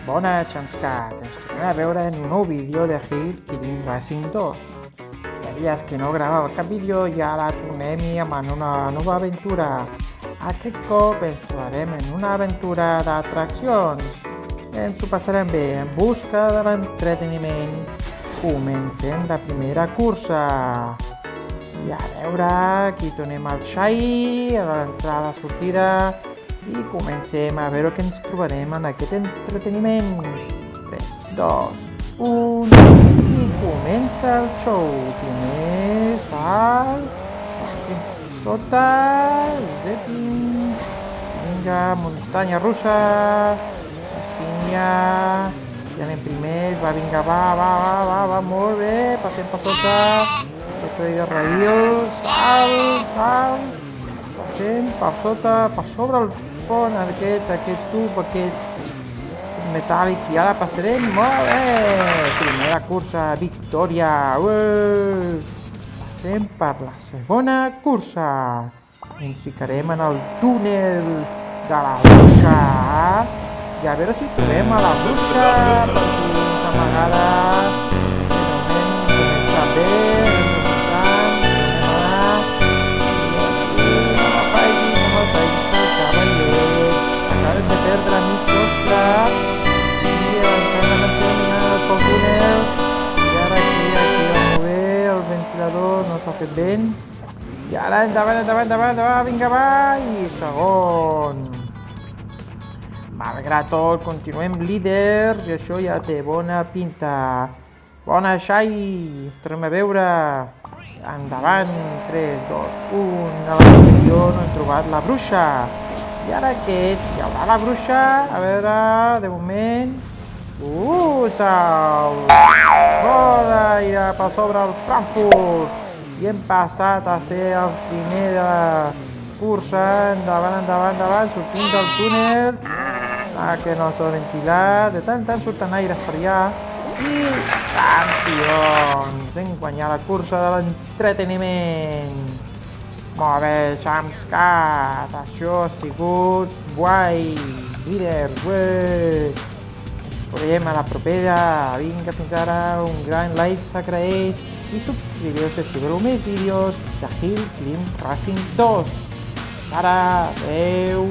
Bona, Xamscat, ens tornem a veure en un nou vídeo de Hill Climb Racing 2. Hi ha dies que no gravava cap vídeo i ara tornem-hi amb una nova aventura. Aquest cop ens trobarem en una aventura d'atraccions. Ens ho passarem bé en busca de l'entreteniment. Comencem la primera cursa. I a veure, aquí tornem al Shai, a l'entrada, sortida. I comencem a veure què ens trobarem en aquest entreteniment. 3, 2, 1 i comença el show. Primer salt, sota, zepping, vinga, muntanya russa, Sínia, ja anem primers, va, vinga, va, molt bé, passem per sota, estoy de raïl, salt, passem per sota, per sobre el pont, aquest tub, aquest metàl·lic, i ara passarem, molt bé, primera cursa, victòria, passem per la segona cursa, ens ficarem en el túnel de la bruixa, i a veure si trobem a la bruixa, perquè ens amagada, de moment comença bé, acabes de perdre mig sostre i el túnel i ara aquí molt bé, el ventilador no s'ha fet vent i ara endavant, vinga, va, i segon. Malgrat tot, continuem líders i això ja té bona pinta. Bona, Shai, ens tornem a veure. Endavant, 3, 2, 1, a la posició no hem trobat la bruixa. I ara aquest, hi haurà la bruixa, a veure, de moment... Salt! Roda, irà per sobre el Frankfurt! I hem passat a ser el primer de la cursa, endavant, sortint del túnel, que no s'ha ventilat, de tant surten aires per allà, i campions! Hem guanyat la cursa de l'entreteniment! Molt bé, Xamscat, això ha sigut guai, líders, ens veurem a la propera, vinga, fins ara, un gran like s'agraeix i subscriveu-se si voleu més vídeos de Hill Climb Racing 2. Ara, adeu!